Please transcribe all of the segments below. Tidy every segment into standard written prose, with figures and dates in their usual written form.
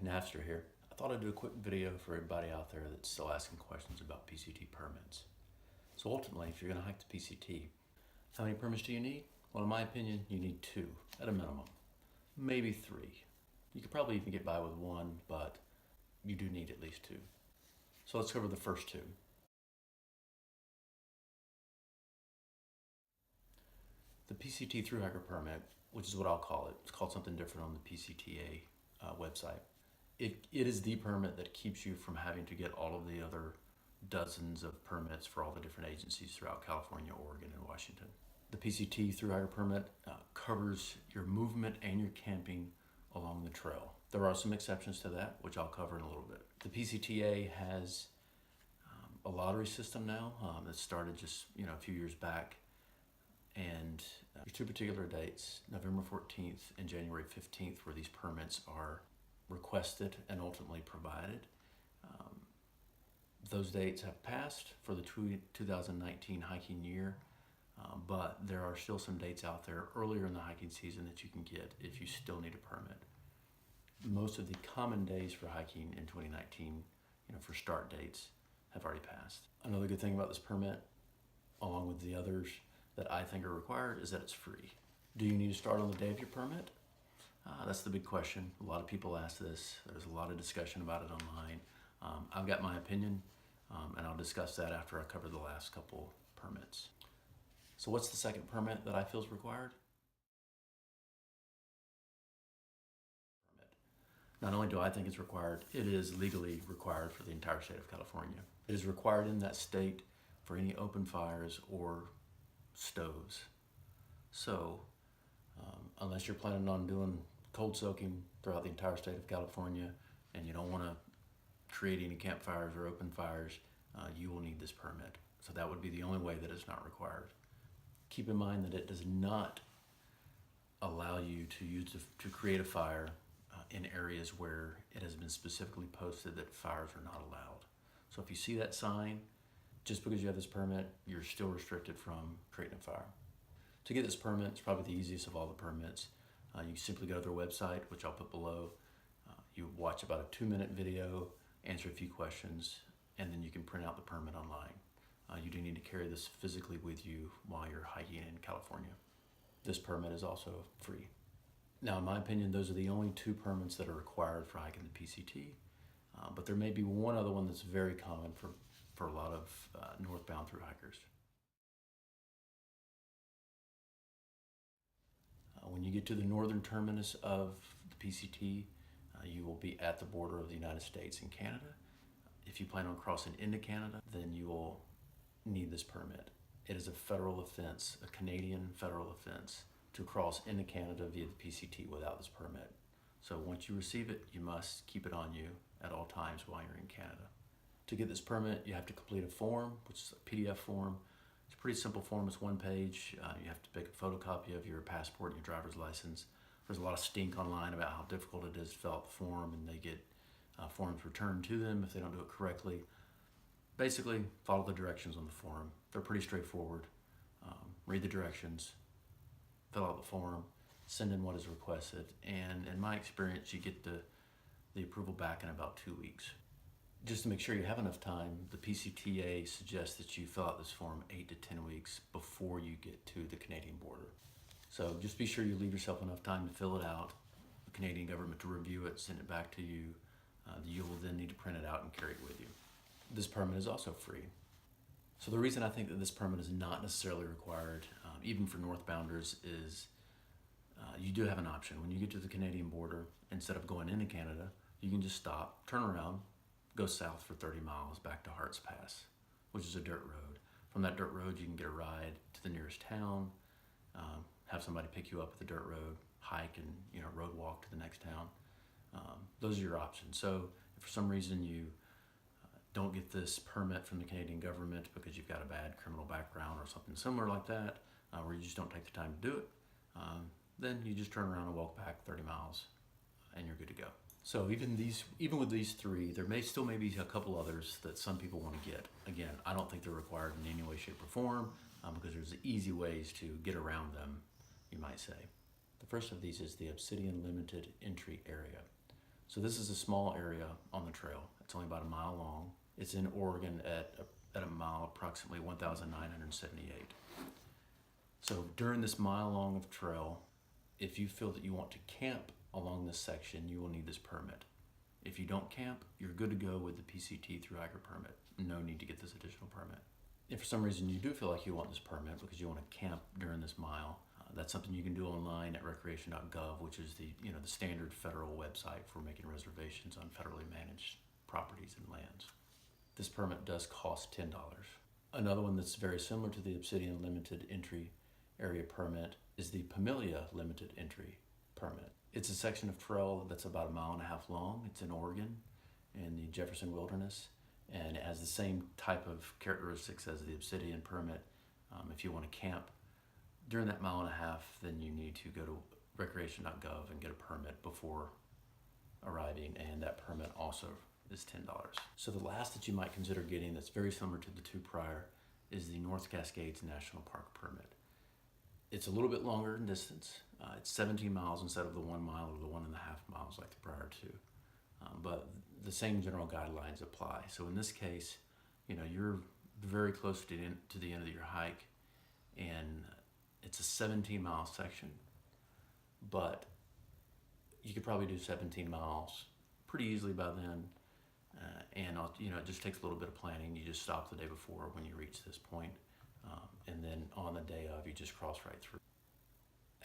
Navster here. I thought I'd do a quick video for everybody out there that's still asking questions about PCT permits. So ultimately, if you're going to hike the PCT, how many permits do you need? Well, in my opinion, you need 2 at a minimum, maybe 3. You could probably even get by with 1, but you do need at least 2. So let's cover the first 2. The PCT Thru-hiker permit, which is what I'll call it. It's called something different on the PCTA website. It is the permit that keeps you from having to get all of the other dozens of permits for all the different agencies throughout California, Oregon, and Washington. The PCT Thru-hiker permit covers your movement and your camping along the trail. There are some exceptions to that, which I'll cover in a little bit. The PCTA has a lottery system now that started just a few years back. And there's 2 particular dates, November 14th and January 15th, where these permits are requested and ultimately provided. Those dates have passed for the 2019 hiking year, but there are still some dates out there earlier in the hiking season that you can get if you still need a permit. Most of the common days for hiking in 2019, for start dates, have already passed. Another good thing about this permit, along with the others that I think are required, is that it's free. Do you need to start on the day of your permit? That's the big question. A lot of people ask this. There's a lot of discussion about it online. I've got my opinion, and I'll discuss that after I cover the last couple permits. So what's the second permit that I feel is required? Not only do I think it's required, it is legally required for the entire state of California. It is required in that state for any open fires or stoves. So unless you're planning on doing cold soaking throughout the entire state of California and you don't want to create any campfires or open fires, you will need this permit. So that would be the only way that it's not required. Keep in mind that it does not allow you to create a fire in areas where it has been specifically posted that fires are not allowed. So if you see that sign, just because you have this permit, you're still restricted from creating a fire. To get this permit, it's probably the easiest of all the permits. You simply go to their website, which I'll put below. You watch about a 2-minute video, answer a few questions, and then you can print out the permit online. You do need to carry this physically with you while you're hiking in California. This permit is also free. Now, in my opinion, those are the only 2 permits that are required for hiking the PCT, but there may be one other one that's very common for a lot of northbound thru-hikers. When you get to the northern terminus of the PCT, you will be at the border of the United States and Canada. If you plan on crossing into Canada, then you will need this permit. It is a federal offense, a Canadian federal offense, to cross into Canada via the PCT without this permit. So once you receive it, you must keep it on you at all times while you're in Canada. To get this permit, you have to complete a form, which is a PDF form. It's a pretty simple form, it's 1 page. You have to take a photocopy of your passport and your driver's license. There's a lot of stink online about how difficult it is to fill out the form, and they get forms returned to them if they don't do it correctly. Basically, follow the directions on the form. They're pretty straightforward. Read the directions, fill out the form, send in what is requested, and in my experience, you get the approval back in about 2 weeks. Just to make sure you have enough time, the PCTA suggests that you fill out this form 8 to 10 weeks before you get to the Canadian border. So just be sure you leave yourself enough time to fill it out, the Canadian government to review it, send it back to you. You will then need to print it out and carry it with you. This permit is also free. So the reason I think that this permit is not necessarily required, even for northbounders, is you do have an option. When you get to the Canadian border, instead of going into Canada, you can just stop, turn around, go south for 30 miles back to Hart's Pass, which is a dirt road. From that dirt road, you can get a ride to the nearest town, have somebody pick you up at the dirt road, hike and road walk to the next town. Those are your options. So if for some reason you don't get this permit from the Canadian government because you've got a bad criminal background or something similar like that, where you just don't take the time to do it, then you just turn around and walk back 30 miles and you're good to go. So even with these 3, there may be a couple others that some people want to get. Again, I don't think they're required in any way, shape, or form because there's easy ways to get around them, you might say. The first of these is the Obsidian limited entry area. So this is a small area on the trail. It's only about a mile long. It's in Oregon at a mile, approximately 1,978. So during this mile long of trail, if you feel that you want to camp along this section, you will need this permit. If you don't camp, you're good to go with the PCT Thru-hiker permit. No need to get this additional permit. If for some reason you do feel like you want this permit because you want to camp during this mile, that's something you can do online at recreation.gov, which is the standard federal website for making reservations on federally managed properties and lands. This permit does cost $10. Another one that's very similar to the Obsidian limited entry area permit is the Pamelia limited entry permit. It's a section of trail that's about a mile and a half long. It's in Oregon in the Jefferson Wilderness, and it has the same type of characteristics as the Obsidian permit. If you want to camp during that mile and a half, then you need to go to recreation.gov and get a permit before arriving, and that permit also is $10. So the last that you might consider getting that's very similar to the two prior is the North Cascades National Park permit. It's a little bit longer in distance. It's 17 miles instead of the 1 mile or the 1.5 miles like the prior two. But the same general guidelines apply. So in this case, you're very close to the end of your hike, and it's a 17-mile section, but you could probably do 17 miles pretty easily by then. And it just takes a little bit of planning. You just stop the day before when you reach this point, and then on the day of, you just cross right through.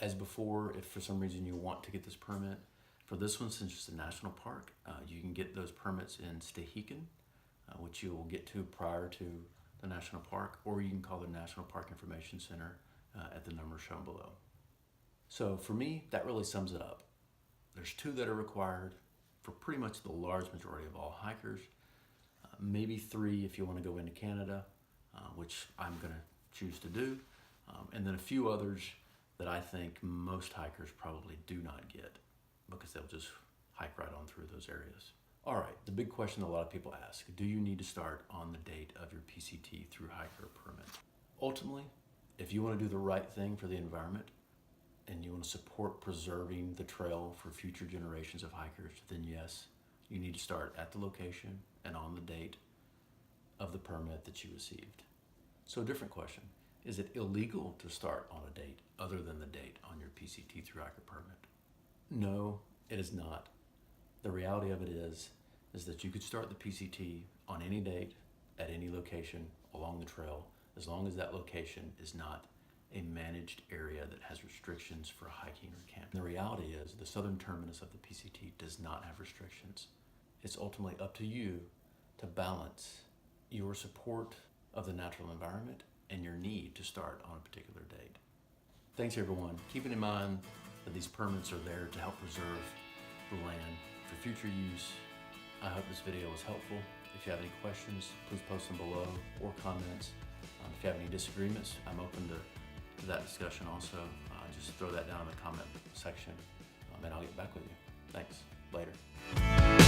As before, if for some reason you want to get this permit, for this one, since it's a national park, you can get those permits in Stehekin, which you will get to prior to the national park, or you can call the National Park Information Center at the number shown below. So for me, that really sums it up. There's 2 that are required for pretty much the large majority of all hikers, maybe 3 if you want to go into Canada, which I'm going to choose to do, and then a few others that I think most hikers probably do not get because they'll just hike right on through those areas. All right, the big question a lot of people ask, do you need to start on the date of your PCT Thru-hiker permit? Ultimately, if you want to do the right thing for the environment and you want to support preserving the trail for future generations of hikers, then yes, you need to start at the location and on the date of the permit that you received. So a different question, is it illegal to start on a date other than the date on your PCT Thru-hiker permit? No, it is not. The reality of it is that you could start the PCT on any date at any location along the trail, as long as that location is not a managed area that has restrictions for hiking or camping. The reality is the southern terminus of the PCT does not have restrictions. It's ultimately up to you to balance your support of the natural environment and your need to start on a particular date. Thanks everyone. Keeping in mind that these permits are there to help preserve the land for future use. I hope this video was helpful. If you have any questions, please post them below or comments. If you have any disagreements, I'm open to that discussion also. Just throw that down in the comment section and I'll get back with you. Thanks. Later.